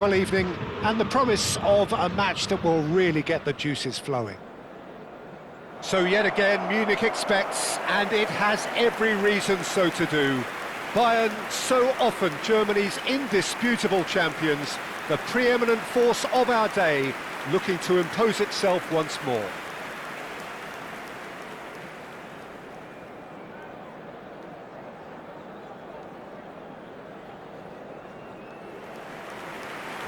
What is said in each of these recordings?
Well, evening, and the promise of a match that will really get the juices flowing. So yet again, Munich expects, and it has every reason so to do. Bayern, so often Germany's indisputable champions, the preeminent force of our day, looking to impose itself once more.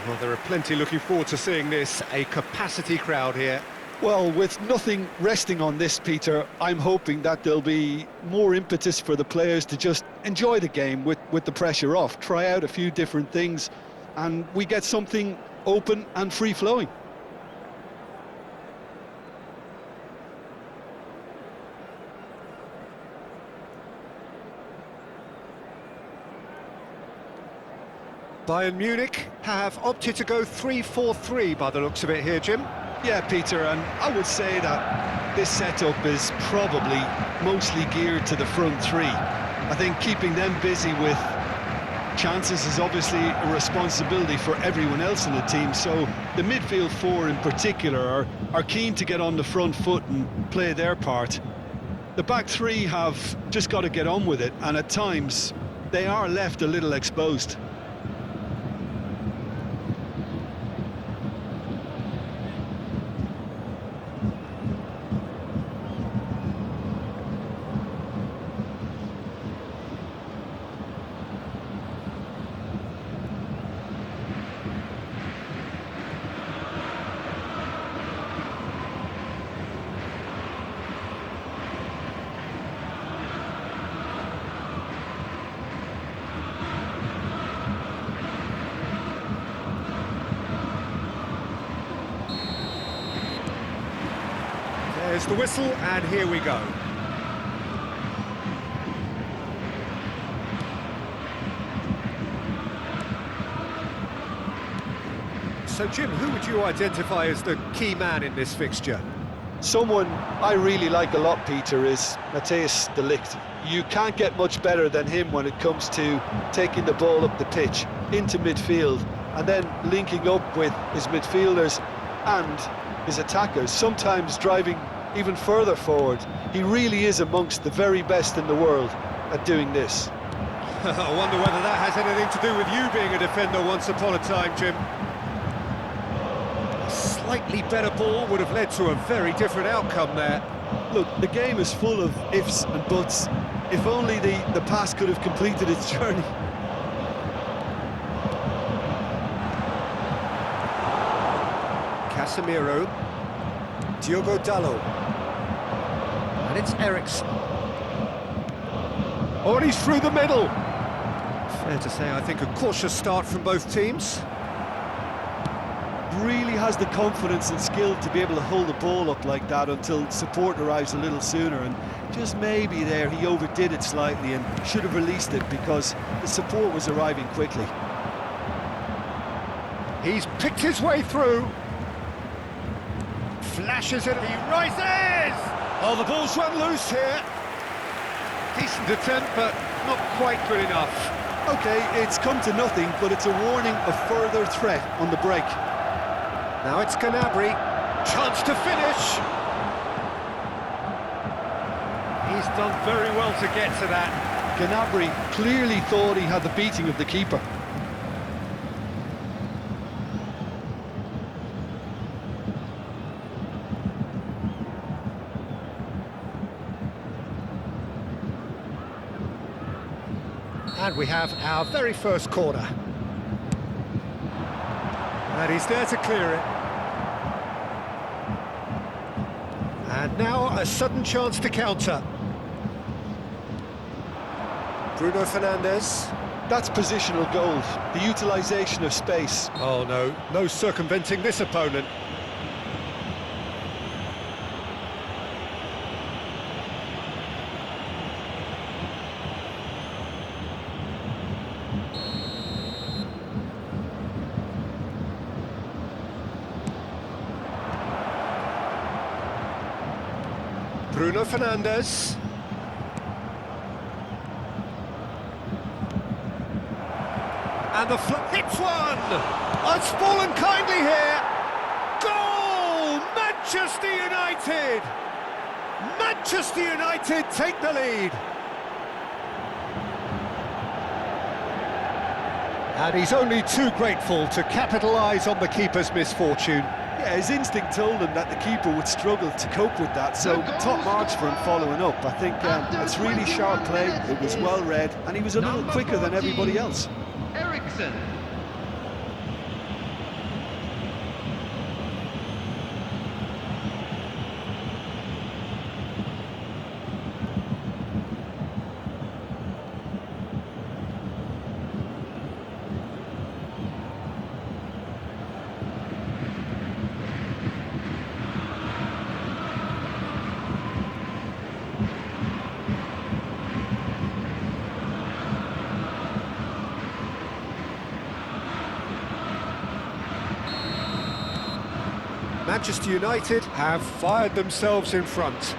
Well, there are plenty looking forward to seeing this, a capacity crowd here. Well, with nothing resting on this, Peter, I'm hoping that there'll be more impetus for the players to just enjoy the game with the pressure off, try out a few different things, and we get something open and free-flowing. Bayern Munich have opted to go 3-4-3 by the looks of it here, Jim. Yeah, Peter, and I would say that this setup is probably mostly geared to the front three. I think keeping them busy with chances is obviously a responsibility for everyone else in the team, so the midfield four in particular are keen to get on the front foot and play their part. The back three have just got to get on with it, and at times they are left a little exposed. There's the whistle, and here we go. So, Jim, who would you identify as the key man in this fixture? Someone I really like a lot, Peter, is Matthias de Ligt. You can't get much better than him when it comes to taking the ball up the pitch, into midfield, and then linking up with his midfielders and his attackers, sometimes driving even further forward. He really is amongst the very best in the world at doing this. I wonder whether that has anything to do with you being a defender once upon a time, Jim. A slightly better ball would have led to a very different outcome there. Look, the game is full of ifs and buts. If only the pass could have completed its journey. Casemiro, Diogo Dalot, and it's Eriksen. Oh, and he's through the middle. Fair to say, I think a cautious start from both teams. Really has the confidence and skill to be able to hold the ball up like that until support arrives a little sooner, and just maybe there he overdid it slightly and should have released it because the support was arriving quickly. He's picked his way through. Flashes it, he rises! Oh, the ball's run loose here. Decent attempt, but not quite good enough. Okay, it's come to nothing, but it's a warning of further threat on the break. Now it's Gnabry, chance to finish. He's done very well to get to that. Gnabry clearly thought he had the beating of the keeper. And we have our very first corner. And he's there to clear it. And now a sudden chance to counter. Bruno Fernandes. That's positional gold, the utilisation of space. Oh no, no circumventing this opponent. Bruno Fernandes. And the hits one! It's fallen kindly here! Goal! Manchester United! Manchester United take the lead! And he's only too grateful to capitalise on the keeper's misfortune. Yeah, his instinct told him that the keeper would struggle to cope with that, so top marks for him following up. I think it's really sharp play, it was well read, and he was a little quicker than everybody else. Ericsson. Manchester United have fired themselves in front.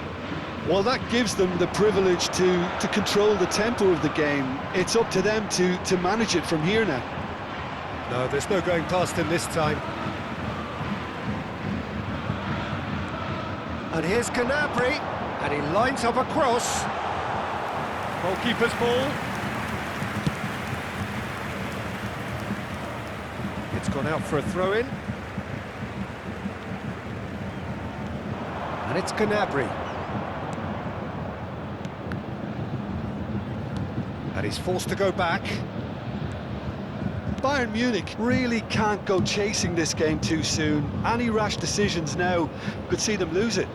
Well, that gives them the privilege to control the tempo of the game. It's up to them to manage it from here now. No, there's no going past him this time. And here's Gnabry, and he lines up a cross. Goalkeeper's ball. It's gone out for a throw-in. And it's Gnabry. And he's forced to go back. Bayern Munich really can't go chasing this game too soon. Any rash decisions now could see them lose it.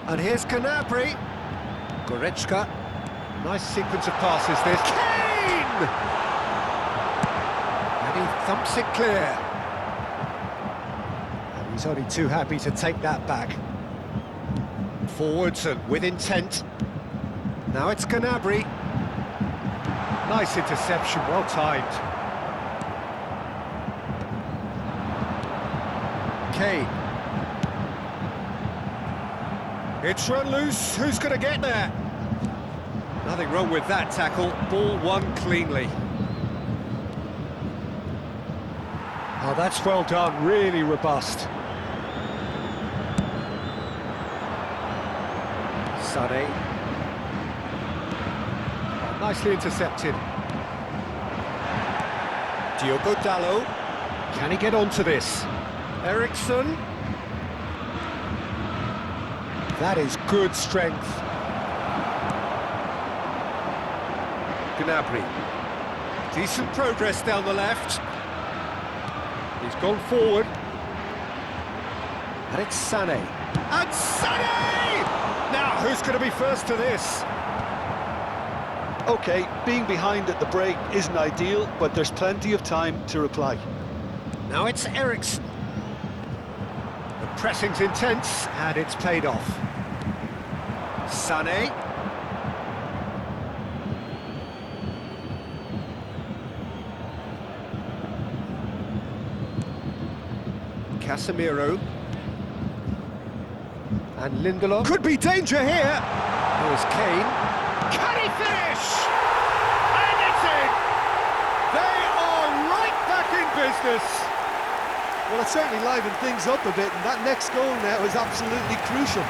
And here's Gnabry. Goretzka. Nice sequence of passes this. Kane! And he thumps it clear. And he's only too happy to take that back. Forwards and with intent. Now it's Gnabry. Nice interception, well timed. Kane. It's run loose, who's going to get there? Nothing wrong with that tackle, ball won cleanly. Oh, that's well done, really robust. Sané. Oh, nicely intercepted. Diogo Dalot. Can he get onto this? Ericsson. That is good strength. Gnabry. Decent progress down the left. He's gone forward. And it's Sané. And Sané! Now, who's going to be first to this? OK, being behind at the break isn't ideal, but there's plenty of time to reply. Now it's Ericsson. The pressing's intense, and it's paid off. Sané. Casemiro. And Lindelof. Could be danger here. Here's Kane. Can he finish? And it's in! They are right back in business. Well, it certainly livened things up a bit, and that next goal now is absolutely crucial.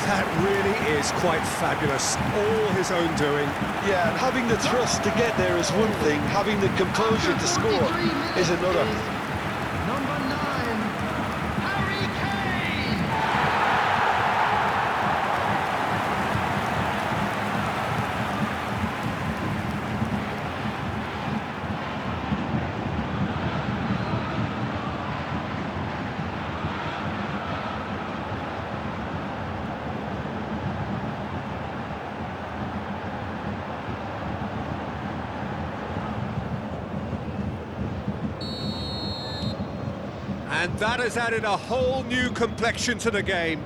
That really is quite fabulous, all his own doing. Yeah, and having the thrust to get there is one thing, having the composure to score is another. Number 9, Harry Kane. And that has added a whole new complexion to the game.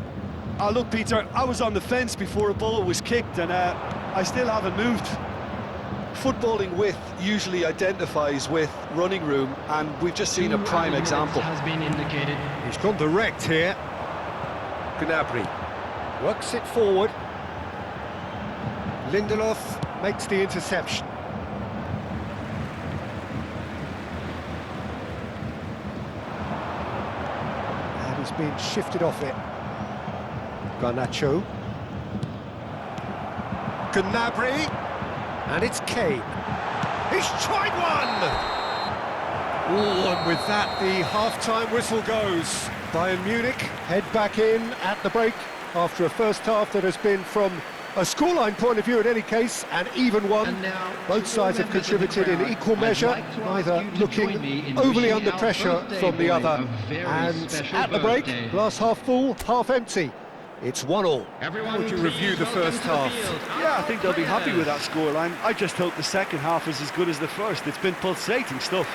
Look, Peter, I was on the fence before a ball was kicked, and I still haven't moved. Footballing width usually identifies with running room, and we've just seen a prime example. Has been indicated. He's gone direct here. Gnabry works it forward. Lindelof makes the interception. And he's been shifted off it. Garnacho. Gnabry. And it's Kane. He's tried one! Oh, and with that, the half-time whistle goes. Bayern Munich head back in at the break after a first half that has been, from a scoreline point of view in any case, an even one. And now, Both sides have contributed in equal measure, neither looking overly under pressure from the other. And at the break, glass half full, half empty. It's 1-1. How would you review the first half? Yeah, I think they'll be happy with that scoreline. I just hope the second half is as good as the first. It's been pulsating stuff.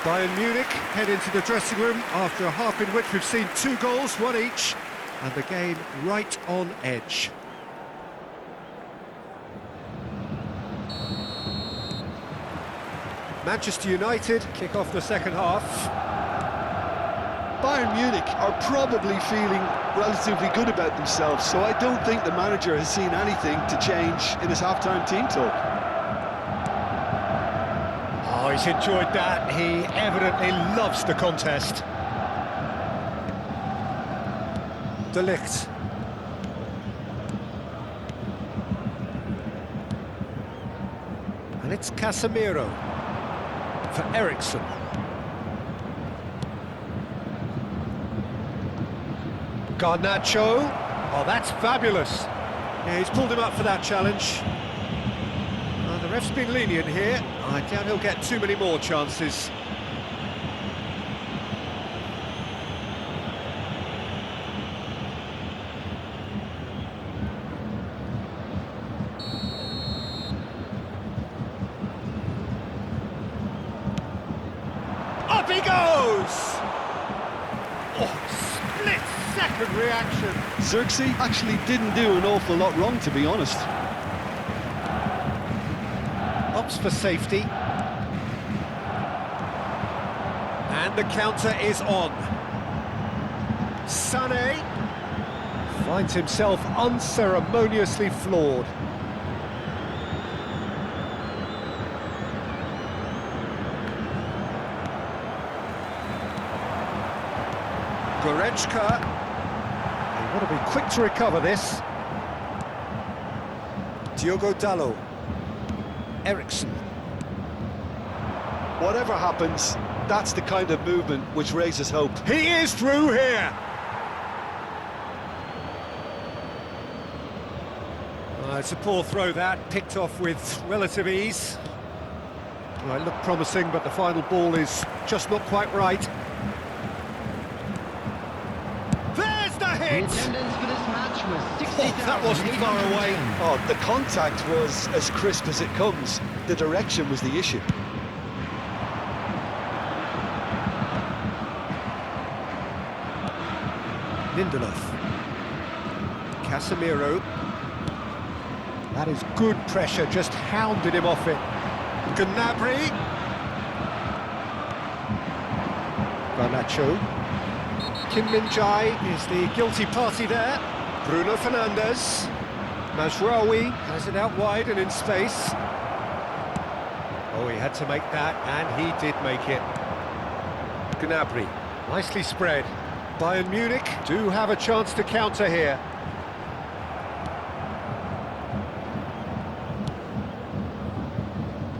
Bayern Munich head into the dressing room after a half in which we've seen 2 goals, one each, and the game right on edge. Manchester United kick off the second half. Bayern Munich are probably feeling relatively good about themselves, so I don't think the manager has seen anything to change in his half-time team talk. Oh, he's enjoyed that. He evidently loves the contest. De Ligt. And it's Casemiro for Eriksen. Garnacho. Oh, that's fabulous. Yeah, he's pulled him up for that challenge. The ref's been lenient here. I doubt he'll get too many more chances. Up he goes! Oh, split-second reaction. Xerxes actually didn't do an awful lot wrong, to be honest. Opts for safety. And the counter is on. Sané finds himself unceremoniously floored. Goretzka. They want to be quick to recover this. Diogo Dalot. Eriksen. Whatever happens, that's the kind of movement which raises hope. He is through here. It's a poor throw that, picked off with relative ease. Well, it looked promising, but the final ball is just not quite right. There's the The hit! attendance for this match was 60,000. That wasn't far away. Oh, the contact was as crisp as it comes. The direction was the issue. Lindelof. Casemiro. That is good pressure, just hounded him off it. Gnabry. Garnacho. Kim Min-jae is the guilty party there. Bruno Fernandes. Mazraoui has it out wide and in space. Oh, he had to make that, and he did make it. Gnabry, nicely spread. Bayern Munich do have a chance to counter here.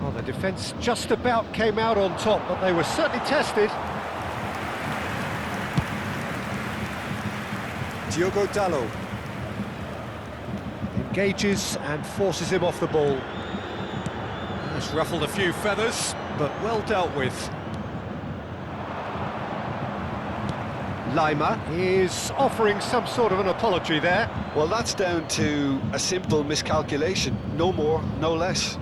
Well, the defence just about came out on top, but they were certainly tested. Diogo Dalot engages and forces him off the ball. That's ruffled a few feathers, but well dealt with. Lima is offering some sort of an apology there. Well, that's down to a simple miscalculation. No more, no less.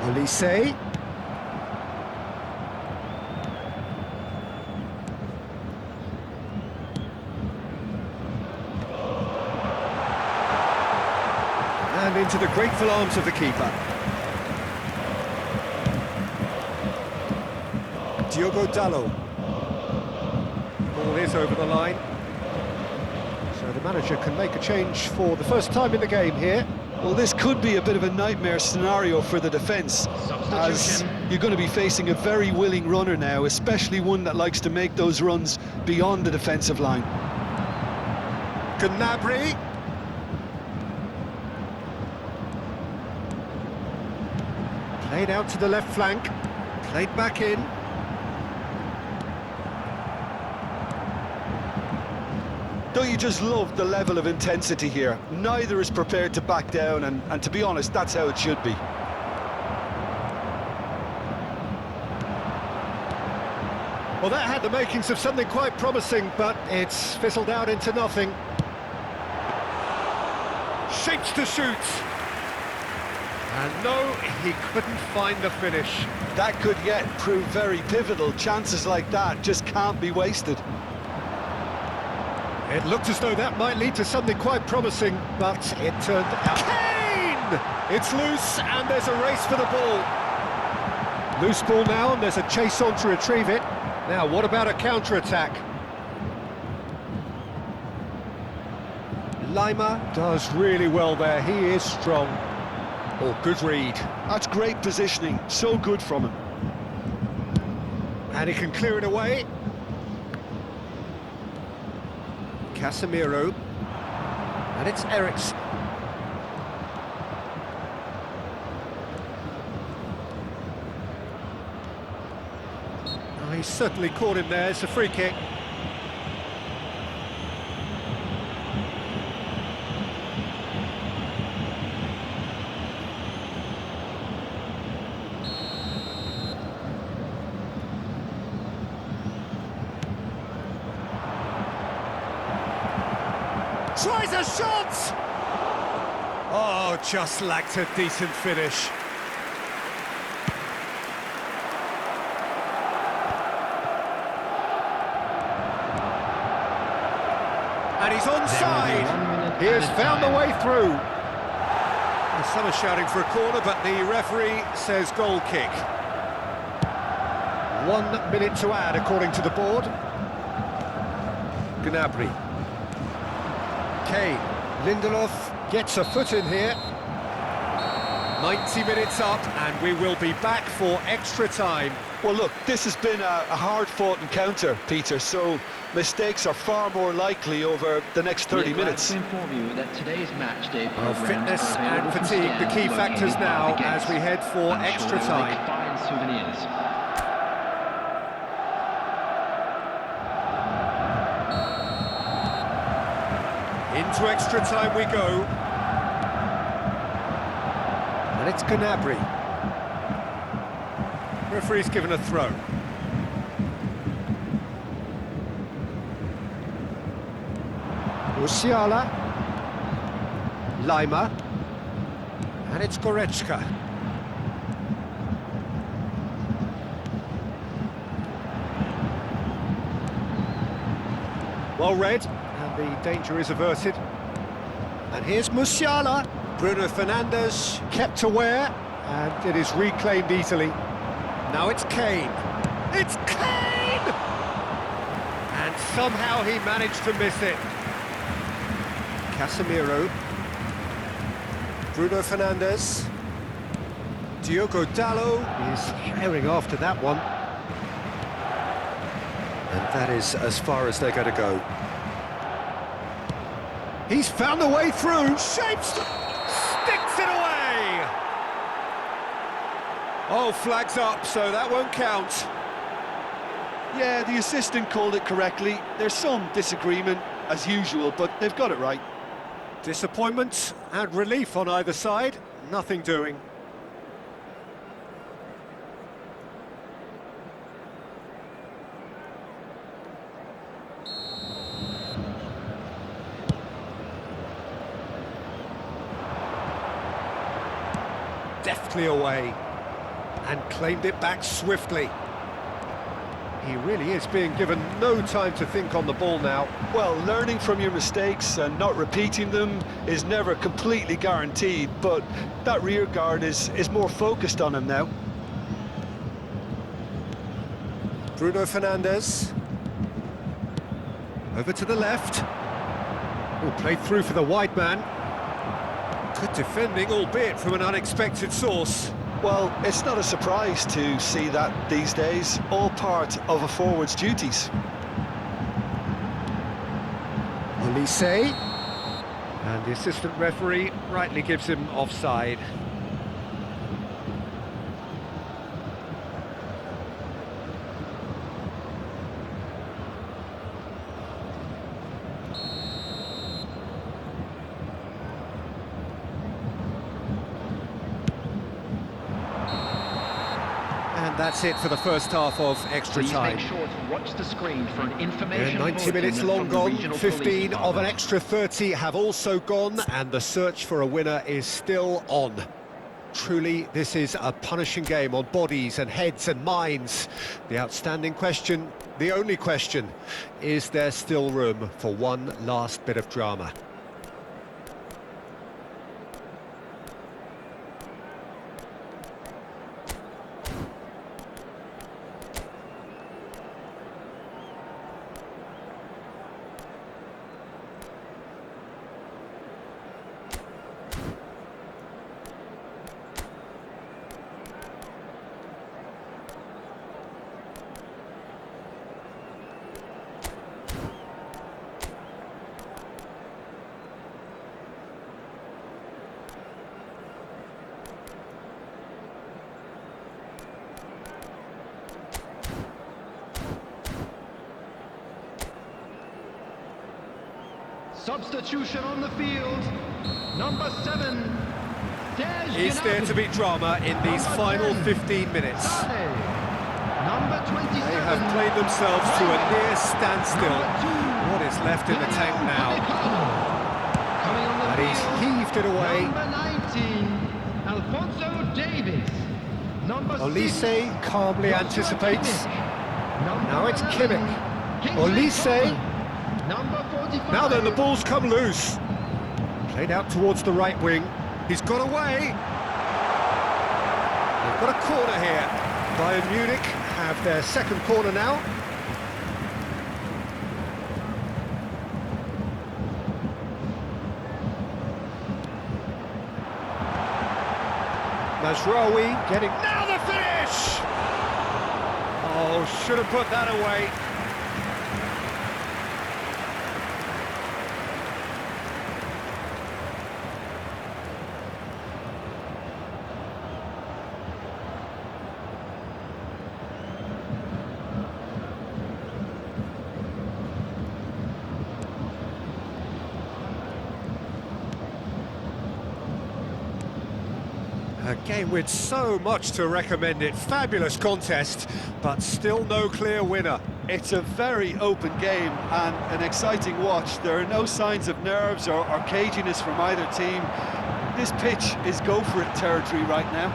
Olise. And into the grateful arms of the keeper. Diogo Dalot. Ball is over the line. So the manager can make a change for the first time in the game here. Well, this could be a bit of a nightmare scenario for the defence, as you're going to be facing a very willing runner now, especially one that likes to make those runs beyond the defensive line. Gnabry. Played out to the left flank, played back in. Don't you just love the level of intensity here? Neither is prepared to back down, and to be honest, that's how it should be. Well, that had the makings of something quite promising, but it's fizzled out into nothing. Shapes to shoot. And no, he couldn't find the finish. That could yet prove very pivotal. Chances like that just can't be wasted. It looked as though that might lead to something quite promising, but it turned out... Kane! It's loose, and there's a race for the ball. Loose ball now, and there's a chase on to retrieve it. Now, what about a counter-attack? Lima does really well there, he is strong. Oh, good read. That's great positioning, so good from him. And he can clear it away. Casemiro. And it's Eriksen. Oh, he certainly caught him there, it's a free kick. Tries a shot! Oh, just lacked a decent finish. And he's onside. He has found the way through. Some are shouting for a corner, but the referee says goal kick. 1 minute to add, according to the board. Gnabry. Kane, Lindelof gets a foot in here. 90 minutes up, and we will be back for extra time. Well, look, this has been a hard-fought encounter, Peter, so mistakes are far more likely over the next 30 minutes. To inform you that today's match day Well, programs fitness are and available from fatigue, the stands key located factors by now the as gates. we head for I'm extra sure they'll time. make fine souvenirs. Into extra time we go. And it's Gnabry. Referee's given a throw. Musiala. Lima. And it's Goretzka. Well read, and the danger is averted. And here's Musiala. Bruno Fernandes kept aware, and it is reclaimed easily. Now it's Kane. It's Kane! And somehow he managed to miss it. Casemiro. Bruno Fernandes. Diogo Dalot is herring after that one. And that is as far as they're going to go. He's found a way through. Shapes, sticks it away. Oh, flags up, so that won't count. Yeah, the assistant called it correctly. There's some disagreement, as usual, but they've got it right. Disappointment and relief on either side. Nothing doing. Deftly away and claimed it back swiftly. He really is being given no time to think on the ball now. Well, learning from your mistakes and not repeating them is never completely guaranteed, but that rear guard is more focused on him now. Bruno Fernandes. Over to the left. Oh, played through for the wide man. Good defending, albeit from an unexpected source. Well, it's not a surprise to see that these days, all part of a forward's duties. Olise. And the assistant referee rightly gives him offside. And that's it for the first half of extra Please time. make sure to watch the screen for an information 90 minutes bulletin long from the gone, regional 15 police of an department. extra 30 have also gone, and the search for a winner is still on. Truly, this is a punishing game on bodies and heads and minds. The outstanding question, the only question, is there still room for one last bit of drama? Substitution on the field. Number 7. Is there to be drama in these final 15 minutes? Number 27. They have played themselves to a near standstill. What is left in the tank now? Coming on the But he's field, heaved it away. Number 19, Alphonso Davies. Number Olise 6, calmly Joshua anticipates. Kimmich. Number Now it's 11, Kimmich. Kingsley Olise. Coman. Number 45. Now then, the ball's come loose. Played out towards the right wing. He's got away. They've got a corner here. Bayern Munich have their second corner now. Mazraoui getting... Now the finish! Oh, should have put that away. A game with so much to recommend it. Fabulous contest, but still no clear winner. It's a very open game and an exciting watch. There are no signs of nerves or caginess from either team. This pitch is go-for-it territory right now.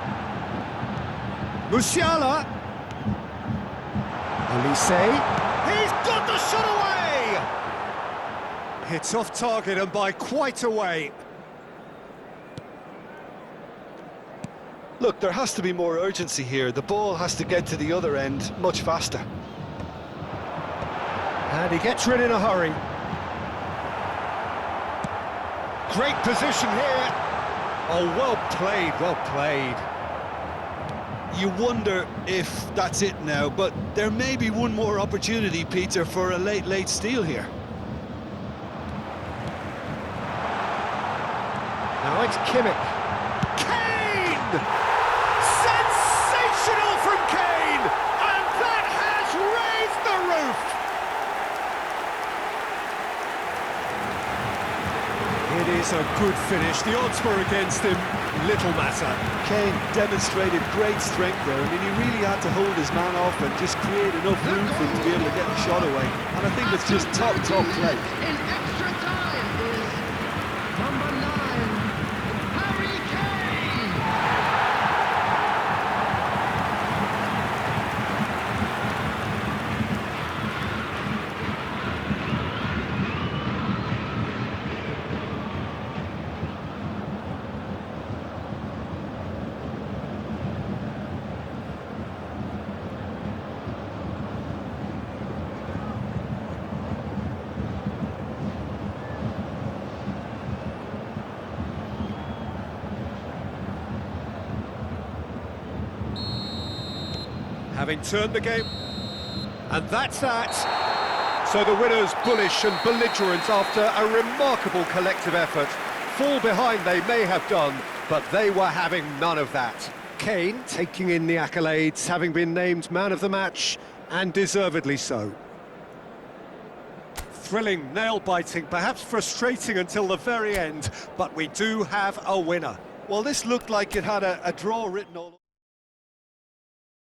Musiala. Olise. He's got the shot away! It's off target and by quite a way. Look, there has to be more urgency here. The ball has to get to the other end much faster. And he gets rid in a hurry. Great position here. Oh, well played, well played. You wonder if that's it now, but there may be one more opportunity, Peter, for a late steal here. Now it's Kimmich. Kane! Sensational from Kane! And that has raised the roof! It is a good finish. The odds were against him. Little matter. Kane demonstrated great strength there. I mean, he really had to hold his man off and just create enough room for him to be able to get the shot away. And I think it's just top play. In extra time is number 9, Harry Kane. having turned the game. And that's that. So the winners bullish and belligerent after a remarkable collective effort. Fall behind they may have done, but they were having none of that. Kane taking in the accolades, having been named man of the match, and deservedly so. Thrilling, nail-biting, perhaps frustrating until the very end, but we do have a winner. Well, this looked like it had a draw written all over.